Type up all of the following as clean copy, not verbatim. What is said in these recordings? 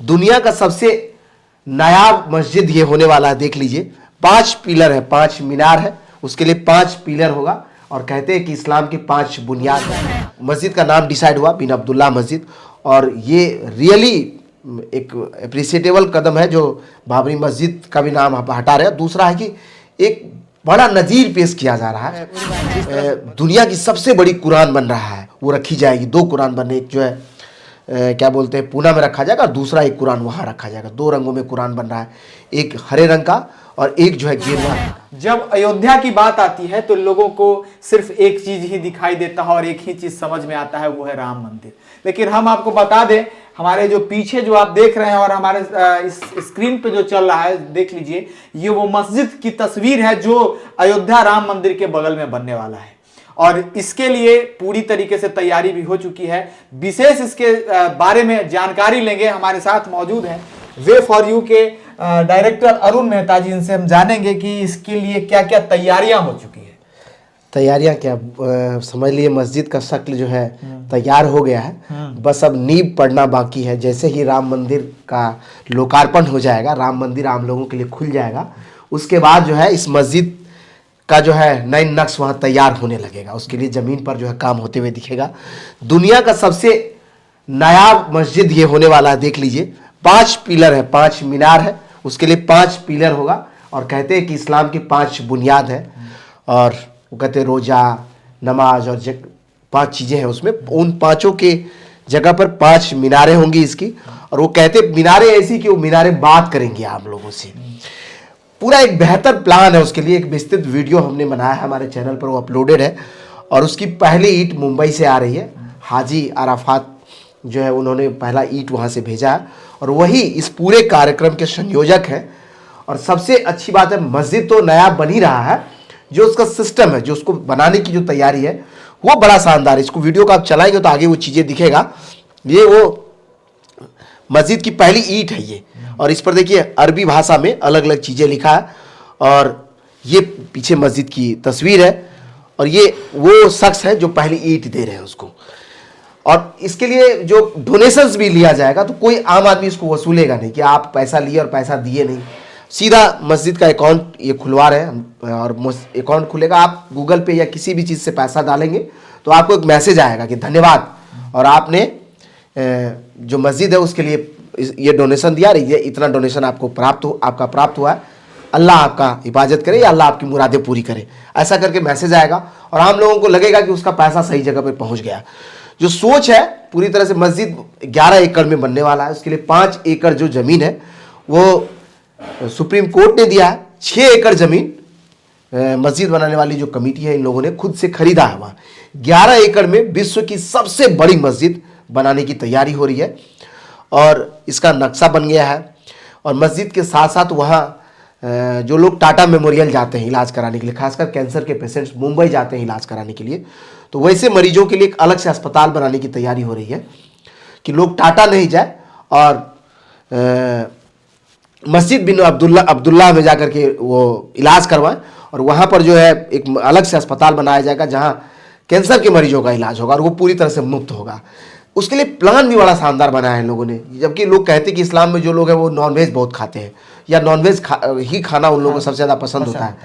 दुनिया का सबसे नायाब मस्जिद ये होने वाला है, देख लीजिए। 5 पिलर है, 5 मीनार है, उसके लिए 5 पिलर होगा। और कहते हैं कि इस्लाम की 5 बुनियाद है। मस्जिद का नाम डिसाइड हुआ बिन अब्दुल्ला मस्जिद, और ये रियली एक अप्रिसिएटेबल कदम है जो बाबरी मस्जिद का भी नाम हटा रहे हैं। दूसरा है कि एक बड़ा नज़ीर पेश किया जा रहा है। दुनिया की सबसे बड़ी कुरान बन रहा है, वो रखी जाएगी। 2 कुरान बनने, एक जो है क्या बोलते हैं पूना में रखा जाएगा, और दूसरा एक कुरान वहाँ रखा जाएगा। 2 रंगों में कुरान बन रहा है, एक हरे रंग का और एक जो है गेरुआ। जब अयोध्या की बात आती है तो लोगों को सिर्फ एक चीज ही दिखाई देता है और एक ही चीज समझ में आता है, वो है राम मंदिर। लेकिन हम आपको बता दें, हमारे जो पीछे जो आप देख रहे हैं और हमारे इस स्क्रीन पे जो चल रहा है, देख लीजिए, ये वो मस्जिद की तस्वीर है जो अयोध्या राम मंदिर के बगल में बनने वाला है। और इसके लिए पूरी तरीके से तैयारी भी हो चुकी है। विशेष इसके बारे में जानकारी लेंगे, हमारे साथ मौजूद हैं वे फॉर यू के डायरेक्टर अरुण मेहता जी। इनसे हम जानेंगे कि इसके लिए क्या क्या तैयारियां हो चुकी है। तैयारियां क्या, समझ लिए मस्जिद का शक्ल जो है तैयार हो गया है, बस अब नींव पड़ना बाकी है। जैसे ही राम मंदिर का लोकार्पण हो जाएगा, राम मंदिर आम लोगों के लिए खुल जाएगा, उसके बाद जो है इस मस्जिद का जो है नई नक्श वहाँ तैयार होने लगेगा। उसके लिए ज़मीन पर जो है काम होते हुए दिखेगा। दुनिया का सबसे नायाब मस्जिद ये होने वाला है, देख लीजिए। 5 पिलर है, 5 मीनार है, उसके लिए 5 पिलर होगा। और कहते हैं कि इस्लाम की 5 बुनियाद है, और वो कहते हैं रोज़ा, नमाज और 5 चीज़ें हैं उसमें। उन 5ों के जगह पर 5 मीनारें होंगी इसकी। और वो कहते हैं मीनारें ऐसी कि वो मीनारें बात करेंगी आप लोगों से। पूरा एक बेहतर प्लान है, उसके लिए एक विस्तृत वीडियो हमने बनाया है हमारे चैनल पर, वो अपलोडेड है। और उसकी पहली ईंट मुंबई से आ रही है। हाजी अराफात जो है, उन्होंने पहला ईंट वहाँ से भेजा है, और वही इस पूरे कार्यक्रम के संयोजक हैं। और सबसे अच्छी बात है, मस्जिद तो नया बन ही रहा है, जो उसका सिस्टम है, जो उसको बनाने की जो तैयारी है, वो बड़ा शानदार है। इसको वीडियो को आप चलाएंगे तो आगे वो चीज़ें दिखेगा। ये वो मस्जिद की पहली ईंट है ये, और इस पर देखिए अरबी भाषा में अलग अलग चीज़ें लिखा है। और ये पीछे मस्जिद की तस्वीर है, और ये वो शख्स है जो पहली ईंट दे रहे हैं उसको। और इसके लिए जो डोनेशंस भी लिया जाएगा, तो कोई आम आदमी इसको वसूलेगा नहीं कि आप पैसा लिए और पैसा दिए नहीं। सीधा मस्जिद का अकाउंट ये खुलवा रहे हैं, और अकाउंट खुलेगा। आप गूगल पे या किसी भी चीज़ से पैसा डालेंगे तो आपको एक मैसेज आएगा कि धन्यवाद, और आपने जो मस्जिद है उसके लिए ये डोनेशन दिया, ये इतना डोनेशन आपको प्राप्त हुआ है। अल्लाह आपका हिफाजत करे या अल्लाह आपकी मुरादें पूरी करे, ऐसा करके मैसेज आएगा। और आम लोगों को लगेगा कि उसका पैसा सही जगह पर पहुंच गया। जो सोच है पूरी तरह से, मस्जिद 11 एकड़ में बनने वाला है। उसके लिए 5 एकड़ जो ज़मीन है वो सुप्रीम कोर्ट ने दिया है। 6 एकड़ ज़मीन मस्जिद बनाने वाली जो कमेटी है, इन लोगों ने खुद से खरीदा है। वहाँ 11 एकड़ में विश्व की सबसे बड़ी मस्जिद बनाने की तैयारी हो रही है, और इसका नक्शा बन गया है। और मस्जिद के साथ साथ वहाँ जो लोग टाटा मेमोरियल जाते हैं इलाज कराने के लिए, खासकर कैंसर के पेशेंट्स मुंबई जाते हैं इलाज कराने के लिए, तो वैसे मरीजों के लिए एक अलग से अस्पताल बनाने की तैयारी हो रही है कि लोग टाटा नहीं जाए और मस्जिद बिन अब्दुल्ला में जाकर के वो इलाज करवाएं। और वहाँ पर जो है एक अलग से अस्पताल बनाया जाएगा जहाँ कैंसर के मरीजों का इलाज होगा, और वो पूरी तरह से मुफ्त होगा। उसके लिए प्लान भी बड़ा शानदार बनाया है लोगों ने। जबकि लोग कहते हैं कि इस्लाम में जो लोग हैं वो नॉनवेज बहुत खाते हैं, या नॉनवेज ही खाना उन लोगों को सबसे ज़्यादा पसंद होता है।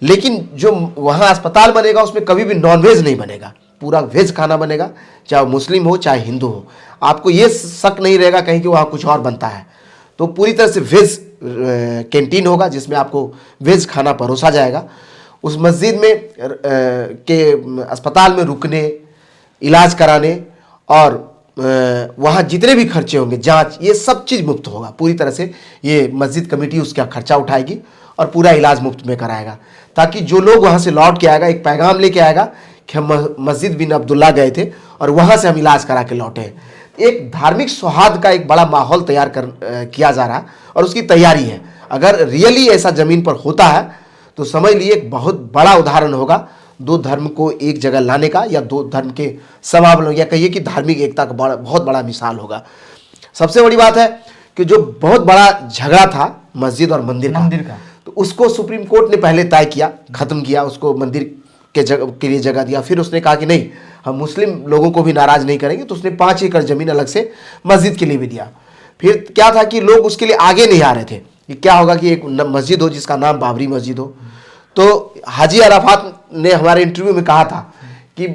लेकिन जो वहाँ अस्पताल बनेगा उसमें कभी भी नॉनवेज नहीं बनेगा, पूरा वेज खाना बनेगा, चाहे मुस्लिम हो चाहे हिंदू हो। आपको ये शक नहीं रहेगा कहीं कि वहाँ कुछ और बनता है। तो पूरी तरह से वेज कैंटीन होगा जिसमें आपको वेज खाना परोसा जाएगा। उस मस्जिद में के अस्पताल में रुकने, इलाज कराने और वहाँ जितने भी खर्चे होंगे, जांच, ये सब चीज़ मुफ्त होगा। पूरी तरह से ये मस्जिद कमेटी उसका खर्चा उठाएगी और पूरा इलाज मुफ्त में कराएगा, ताकि जो लोग वहाँ से लौट के आएगा एक पैगाम लेके आएगा कि हम मस्जिद बिन अब्दुल्ला गए थे और वहाँ से हम इलाज करा के लौटे। एक धार्मिक सौहार्द का एक बड़ा माहौल तैयार किया जा रहा है और उसकी तैयारी है। अगर रियली ऐसा ज़मीन पर होता है तो समझ लिए एक बहुत बड़ा उदाहरण होगा दो धर्म को एक जगह लाने का, या दो धर्म के समावलन, या कहिए कि धार्मिक एकता का बहुत बड़ा मिसाल होगा। सबसे बड़ी बात है कि जो बहुत बड़ा झगड़ा था मस्जिद और मंदिर का, तो उसको सुप्रीम कोर्ट ने पहले तय किया, ख़त्म किया, उसको मंदिर के लिए जगह दिया। फिर उसने कहा कि नहीं, हम मुस्लिम लोगों को भी नाराज़ नहीं करेंगे, तो उसने 5 एकड़ ज़मीन अलग से मस्जिद के लिए भी दिया। फिर क्या था कि लोग उसके लिए आगे नहीं आ रहे थे कि क्या होगा कि एक मस्जिद हो जिसका नाम बाबरी मस्जिद हो। तो हाजी अराफात ने हमारे इंटरव्यू में कहा था कि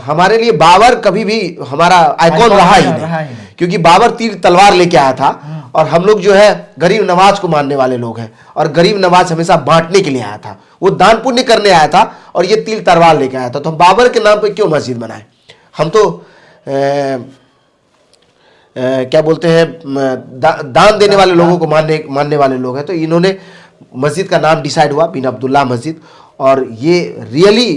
हमारे लिए बाबर कभी भी हमारा आइकॉन रहा ही नहीं, क्योंकि बाबर तीर तलवार लेके आया था और हम लोग जो है गरीब नवाज को मानने वाले लोग हैं, और गरीब नवाज हमेशा बांटने के लिए आया था, वो दान पुण्य करने आया था और ये तीर तलवार लेके आया था। तो हम बाबर के नाम पे क्यों मस्जिद बनाए? हम तो क्या बोलते हैं दान देने वाले लोगों को मानने वाले लोग हैं। तो इन्होंने मस्जिद का नाम डिसाइड हुआ बिन अब्दुल्ला मस्जिद, और ये रियली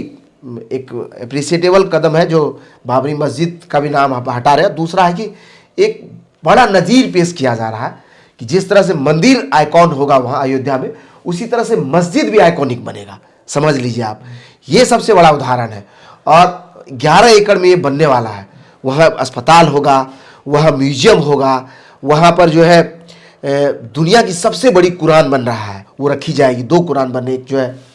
एक अप्रिशिएटेबल कदम है जो बाबरी मस्जिद का भी नाम हटा रहे हैं। दूसरा है कि एक बड़ा नज़ीर पेश किया जा रहा है कि जिस तरह से मंदिर आइकॉन होगा वहाँ अयोध्या में, उसी तरह से मस्जिद भी आइकॉनिक बनेगा। समझ लीजिए आप, ये सबसे बड़ा उदाहरण है। और 11 एकड़ में ये बनने वाला है। वहाँ अस्पताल होगा, वहाँ म्यूजियम होगा, वहाँ पर जो है दुनिया की सबसे बड़ी कुरान बन रहा है, वो रखी जाएगी। 2 कुरान बने, एक जो है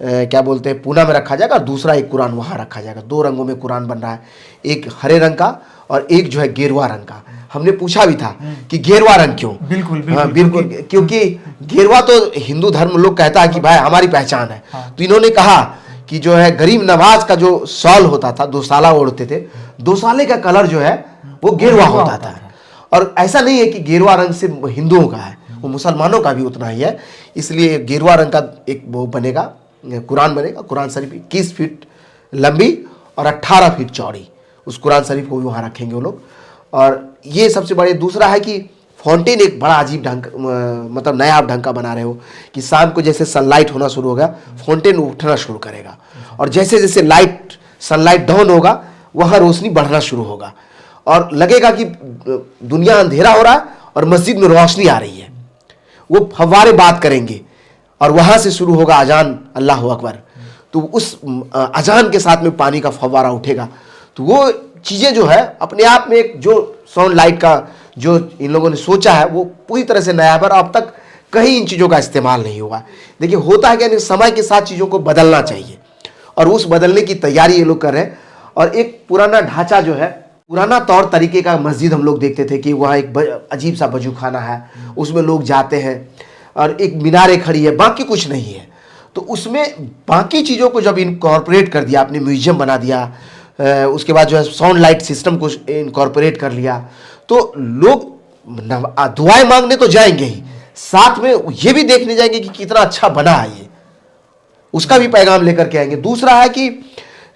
क्या बोलते हैं पूना में रखा जाएगा और दूसरा एक कुरान वहाँ रखा जाएगा। 2 रंगों में कुरान बन रहा है, एक हरे रंग का और एक जो है गेरुआ रंग का। हमने पूछा भी था कि गेरुआ रंग क्यों? बिल्कुल, क्योंकि गेरुआ तो हिंदू धर्म लोग कहता है कि भाई हमारी पहचान है। तो इन्होंने कहा कि जो है गरीब नवाज का जो शॉल होता था, 2 साला ओढ़ते थे, 2 साले का कलर जो है वो गेरुआ होता था। और ऐसा नहीं है कि गेरुआ रंग से हिंदुओं का है, वो मुसलमानों का भी उतना ही है। इसलिए गेरुआ रंग का एक वो बनेगा, कुरान बनेगा। कुरान शरीफ 21 फीट लंबी और 18 फीट चौड़ी, उस कुरान शरीफ को भी वहाँ रखेंगे वो लोग। और ये सबसे बड़े। दूसरा है कि फाउंटेन एक बड़ा अजीब ढंग, मतलब नया ढंग का बना रहे हो कि शाम को जैसे सनलाइट होना शुरू हो गया, फाउंटेन उठना शुरू करेगा, और जैसे जैसे सनलाइट डाउन होगा वहाँ रोशनी बढ़ना शुरू होगा, और लगेगा कि दुनिया अंधेरा हो रहा है और मस्जिद में रोशनी आ रही है। वो फव्वारे बात करेंगे और वहाँ से शुरू होगा अजान, अल्लाह अकबर। तो उस अजान के साथ में पानी का फव्वारा उठेगा। तो वो चीज़ें जो है अपने आप में एक जो साउंड लाइट का जो इन लोगों ने सोचा है वो पूरी तरह से नया है, पर अब तक कहीं इन चीज़ों का इस्तेमाल नहीं हुआ। देखिए होता है कि समय के साथ चीज़ों को बदलना चाहिए, और उस बदलने की तैयारी ये लोग कर रहे हैं। और एक पुराना ढांचा जो है, पुराना तौर तरीके का मस्जिद हम लोग देखते थे कि वहाँ एक अजीब सा वजू खाना है, उसमें लोग जाते हैं और एक मीनारें खड़ी है, बाकी कुछ नहीं है। तो उसमें बाकी चीज़ों को जब इनकॉर्पोरेट कर दिया, आपने म्यूजियम बना दिया, उसके बाद जो है साउंड लाइट सिस्टम को इनकॉर्पोरेट कर लिया, तो लोग दुआएं मांगने तो जाएंगे ही, साथ में ये भी देखने जाएंगे कि कितना अच्छा बना है ये, उसका भी पैगाम लेकर के आएंगे। दूसरा है कि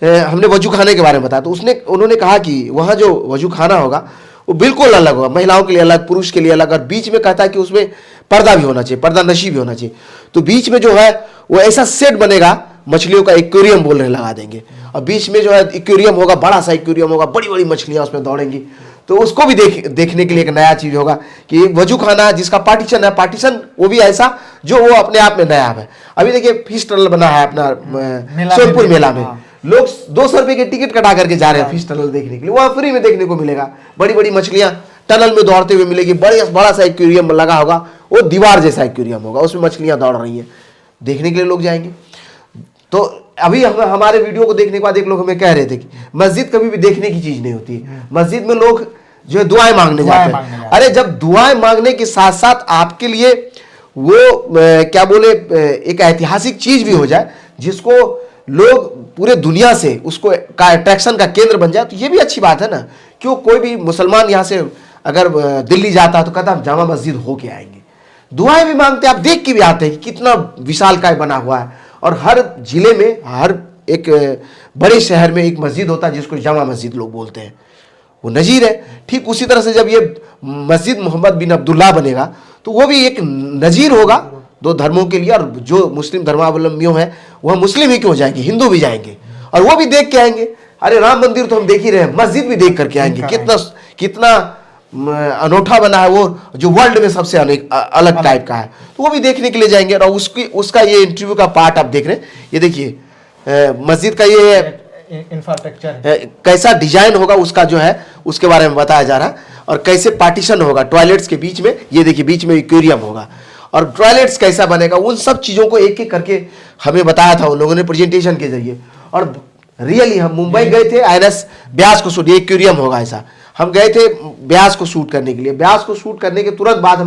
हमने वजू खाने के बारे में बताया, तो उन्होंने कहा कि वहाँ जो वजू खाना होगा वो बिल्कुल अलग होगा, महिलाओं के लिए अलग, पुरुष के लिए अलग, और बीच में कहता है कि उसमें पर्दा भी होना चाहिए, पर्दा नशी भी होना चाहिए। तो बीच में जो है वो ऐसा सेट बनेगा, मछलियों का एक्वेरियम बोलने लगा देंगे, और बीच में जो है एक्वेरियम होगा, बड़ा सा एक्वेरियम होगा, बड़ी बड़ी मछलियाँ उसमें दौड़ेंगी। तो उसको भी देखने के लिए एक नया चीज़ होगा कि वजू खाना है जिसका पार्टीशन है, पार्टीशन वो भी ऐसा जो वो अपने आप में नया है। अभी देखिए फिश टनल बना है अपना सोनपुर मेला में, लोग 200 रुपये के टिकट कटा करके जा रहे हैं फिश टनल देखने के लिए, वहाँ फ्री में देखने को मिलेगा। बड़ी बड़ी मछलियाँ टनल में दौड़ते हुए मिलेगी, बड़ा सा एक्वेरियम लगा होगा, वो दीवार जैसा एक्वेरियम होगा, उसमें मछलियाँ दौड़ रही हैं, देखने के लिए लोग जाएंगे। तो अभी हमारे वीडियो को देखने के बाद एक लोग हमें कह रहे थे कि मस्जिद कभी भी देखने की चीज़ नहीं होती है, मस्जिद में लोग जो है दुआएं मांगने जाते हैं। अरे जब दुआएं मांगने के साथ साथ आपके लिए वो क्या बोले एक ऐतिहासिक चीज़ भी हो जाए जिसको लोग पूरे दुनिया से उसको का अट्रैक्शन का केंद्र बन जाए, तो ये भी अच्छी बात है ना। क्यों कोई भी मुसलमान यहाँ से अगर दिल्ली जाता है तो कहता है जामा मस्जिद हो के आएंगे, दुआएं भी मांगते हैं, आप देख के भी आते हैं कि कितना विशालकाय बना हुआ है। और हर जिले में, हर एक बड़े शहर में एक मस्जिद होता है जिसको जामा मस्जिद लोग बोलते हैं, वो नज़ीर है। ठीक उसी तरह से जब ये मस्जिद मोहम्मद बिन अब्दुल्ला बनेगा तो वो भी एक नज़ीर होगा 2 धर्मों के लिए। और जो मुस्लिम धर्मावलंबियों हैं वह मुस्लिम ही क्यों जाएंगे, हिंदू भी जाएंगे, और वो भी देख के आएंगे। अरे राम मंदिर तो हम देख ही रहे हैं, मस्जिद भी देख करके आएंगे, कितना अनोखा बना है वो, जो वर्ल्ड में सबसे अलग टाइप का है, तो वो भी देखने के लिए जाएंगे। और उसका ये इंटरव्यू का पार्ट आप देख रहे हैं, ये देखिए मस्जिद का ये इंफ्रास्ट्रक्चर कैसा डिजाइन होगा, उसका जो है उसके बारे में बताया जा रहा है, और कैसे पार्टीशन होगा टॉयलेट्स के बीच में, ये देखिए बीच में एक्वेरियम होगा, और टॉयलेट्स कैसा बनेगा, उन सब चीज़ों को एक एक करके हमें बताया था उन लोगों ने प्रेजेंटेशन के जरिए। और रियली हम मुंबई गए थे, INS ब्यास को सुनिए, एक्वेरियम होगा ऐसा, हम गए थे ब्यास को शूट करने के लिए। ब्यास को शूट करने के तुरंत बाद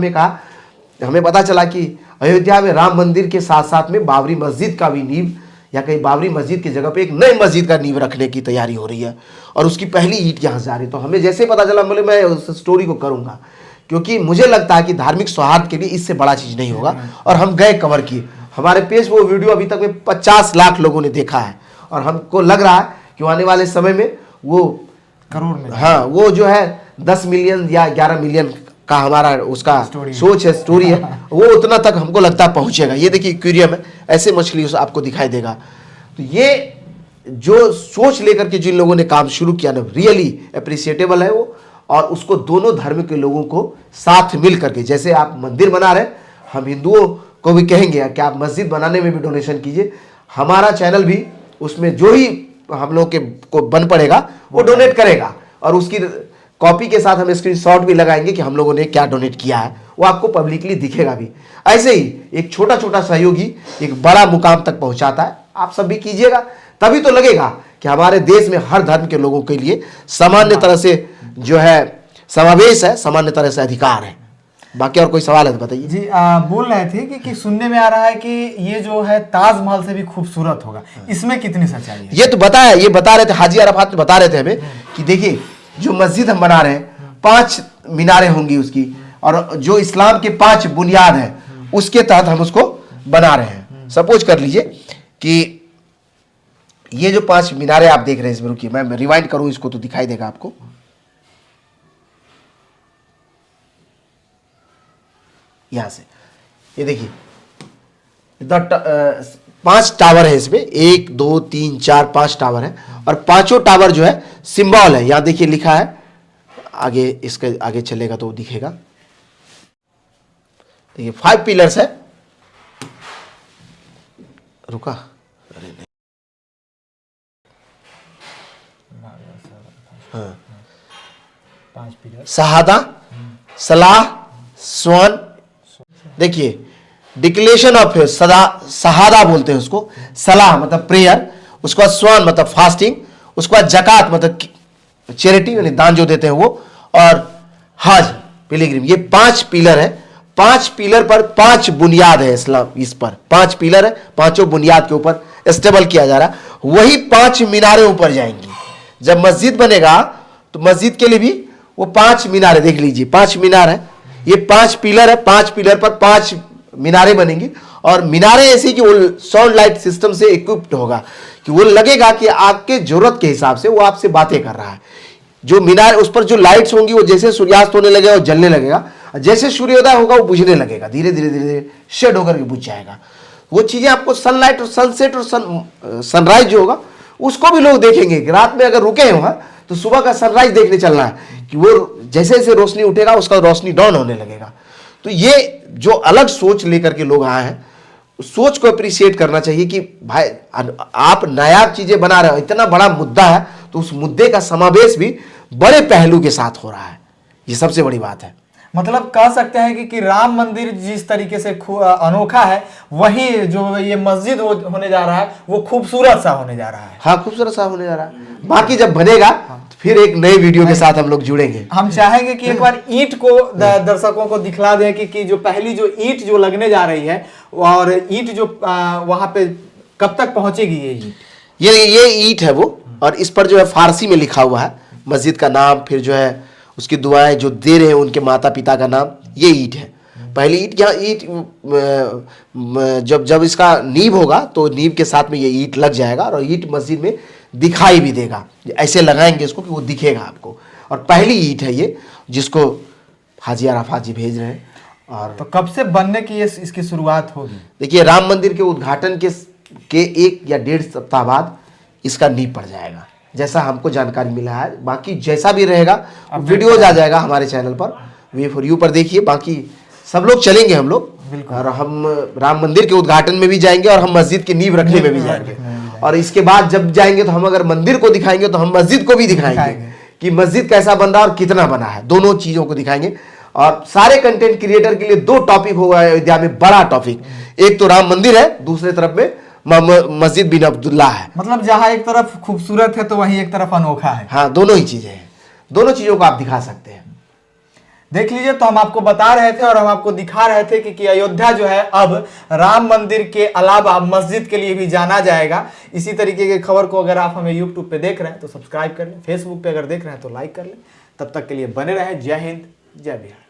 हमें पता चला कि अयोध्या में राम मंदिर के साथ साथ में बाबरी मस्जिद का भी नींव, या कहीं बाबरी मस्जिद की जगह पे एक नई मस्जिद का नींव रखने की तैयारी हो रही है और उसकी पहली ईंट यहाँ से जा रही है। तो हमें जैसे पता चला, बोले मैं उस स्टोरी को करूँगा, क्योंकि मुझे लगता है कि धार्मिक सौहार्द के लिए इससे बड़ा चीज़ नहीं होगा। और हम गए, कवर किए, हमारे पेज वो वीडियो अभी तक में 50 लाख लोगों ने देखा है और हमको लग रहा है कि आने वाले समय में वो करोड़ में, हाँ, वो जो है 10 मिलियन या 11 मिलियन का हमारा उसका सोच है, स्टोरी है, वो उतना तक हमको लगता है पहुंचेगा। ये देखिए एक्वेरियम है, ऐसे मछली आपको दिखाई देगा। तो ये जो सोच लेकर के जिन लोगों ने काम शुरू किया ना, रियली अप्रिशिएटेबल है वो। और उसको दोनों धर्म के लोगों को साथ मिल करके, जैसे आप मंदिर बना रहे, हम हिंदुओं को भी कहेंगे कि आप मस्जिद बनाने में भी डोनेशन कीजिए। हमारा चैनल भी उसमें जो ही हम लोग के को बन पड़ेगा वो डोनेट करेगा, और उसकी कॉपी के साथ हम स्क्रीनशॉट भी लगाएंगे कि हम लोगों ने क्या डोनेट किया है, वो आपको पब्लिकली दिखेगा भी। ऐसे ही एक छोटा छोटा सहयोगी एक बड़ा मुकाम तक पहुंचाता है। आप सब भी कीजिएगा, तभी तो लगेगा कि हमारे देश में हर धर्म के लोगों के लिए सामान्य तरह से जो है समावेश है, सामान्य तरह से अधिकार है। बाकी और कोई सवाल है तो बताइए जी। बोल रहे थे कि सुनने में आ रहा है कि ये जो है ताजमहल से भी खूबसूरत होगा, इसमें कितनी सच्चाई है? ये तो ये बता रहे थे, हाजी अराफात बता रहे थे हमें कि देखिए जो मस्जिद हम बना रहे हैं 5 मीनारें होंगी उसकी, और जो इस्लाम के 5 बुनियाद है उसके तहत हम उसको बना रहे हैं। सपोज कर लीजिए कि ये जो 5 मीनारें आप देख रहे हैं, इसमें रुकिए मैं रिवाइंड करूं इसको तो दिखाई देगा आपको। यहां से ये देखिए 5 टावर है इसमें, 1 2 3 4 5 टावर है, और पांचों टावर जो है सिंबल है। यहां देखिए लिखा है, आगे इसके आगे चलेगा तो दिखेगा। देखिए 5 पिलर्स है, रुका, अरे नहीं, हाँ, 5 पिलर, शहादा, सलाह, स्वर्ण। देखिए डिक्लेरेशन ऑफ शहादा बोलते हैं उसको, सलाह मतलब प्रेयर, उसके बाद स्वर्ण मतलब फास्टिंग, उसके बाद जकात मतलब चैरिटी यानी दान जो देते हैं वो, और हज पिलग्रिम। ये 5 पिलर है। 5 पिलर पर 5 बुनियाद है इस्लाम, इस पर 5 पिलर है, पांचों बुनियाद के ऊपर स्टेबल किया जा रहा है। वही 5 मीनारें ऊपर जाएंगी। जब मस्जिद बनेगा तो मस्जिद के लिए भी वो 5 मीनारें, देख लीजिए 5 मीनार है, ये 5 पिलर है, 5 पिलर पर 5 मीनारें बनेंगी। और मीनारें ऐसी कि वो साउंड लाइट सिस्टम से इक्विप्ड होगा, कि वो लगेगा कि आपके जरूरत के हिसाब से वो आपसे बातें कर रहा है। जो मीनार, उस पर जो लाइट्स होंगी वो जैसे सूर्यास्त होने लगेगा वो जलने लगेगा, जैसे सूर्योदय होगा वो बुझने लगेगा, धीरे धीरे धीरे धीरे शेड होकर के बुझ जाएगा। वो चीजें आपको सनलाइट और सनसेट और सनराइज जो होगा उसको भी लोग देखेंगे कि रात में अगर रुके हैं वहां तो सुबह का सनराइज देखने चलना है, कि वो जैसे जैसे रोशनी उठेगा उसका रोशनी डाउन होने लगेगा। तो ये जो अलग सोच लेकर के लोग आए हैं, सोच को अप्रिशिएट करना चाहिए कि भाई आप नायाब चीजें बना रहे हो, इतना बड़ा मुद्दा है तो उस मुद्दे का समावेश भी बड़े पहलू के साथ हो रहा है। ये सबसे बड़ी बात है। मतलब कह सकते हैं कि राम मंदिर जिस तरीके से अनोखा है, वही जो ये मस्जिद होने जा रहा है वो खूबसूरत सा होने जा रहा है। हाँ, खूबसूरत सा होने जा रहा है। बाकी जब बनेगा तो फिर एक नए वीडियो के साथ हम लोग जुड़ेंगे। हम चाहेंगे कि एक बार ईंट को दर्शकों को दिखला दें कि जो पहली जो ईंट जो लगने जा रही है, और ईंट जो वहां पे कब तक पहुंचेगी ये ईंट? ये ईंट है वो, और इस पर जो है फारसी में लिखा हुआ है मस्जिद का नाम, फिर जो है उसकी दुआएं जो दे रहे हैं उनके माता पिता का नाम। ये ईंट है पहली ईंट। यहाँ ईंट जब इसका नींव होगा तो नींव के साथ में ये ईंट लग जाएगा, और ईंट मस्जिद में दिखाई भी देगा। ऐसे लगाएंगे इसको कि वो दिखेगा आपको। और पहली ईंट है ये, जिसको हाजी अराफात जी भेज रहे हैं। और तो कब से बनने की इसकी शुरुआत होगी? देखिए राम मंदिर के उद्घाटन के 1 या 1.5 सप्ताह बाद इसका नींव पड़ जाएगा, जैसा हमको जानकारी मिला है। बाकी जैसा भी रहेगा वीडियोज आ जाएगा हमारे चैनल पर, वे4U पर देखिए। बाकी सब लोग चलेंगे हम लोग, और हम राम मंदिर के उद्घाटन में भी जाएंगे, और हम मस्जिद की नींव रखने में भी जाएंगे। और इसके बाद जब जाएंगे तो हम अगर मंदिर को दिखाएंगे तो हम मस्जिद को भी दिखाएंगे कि मस्जिद कैसा बन रहा है और कितना बना है। दोनों चीजों को दिखाएंगे। और सारे कंटेंट क्रिएटर के लिए 2 टॉपिक होगा अयोध्या में, बड़ा टॉपिक। एक तो राम मंदिर है, दूसरे तरफ में मस्जिद बिन अब्दुल्ला है। मतलब जहाँ एक तरफ खूबसूरत है तो वहीं एक तरफ अनोखा है। हाँ, दोनों ही चीजें हैं, दोनों चीज़ों को आप दिखा सकते हैं। देख लीजिए, तो हम आपको बता रहे थे और हम आपको दिखा रहे थे कि अयोध्या जो है अब राम मंदिर के अलावा मस्जिद के लिए भी जाना जाएगा। इसी तरीके की खबर को अगर आप हमें यूट्यूब पे देख रहे हैं तो सब्सक्राइब कर लें, फेसबुक पे अगर देख रहे हैं तो लाइक कर लें। तब तक के लिए बने रहें। जय हिंद, जय बिहार।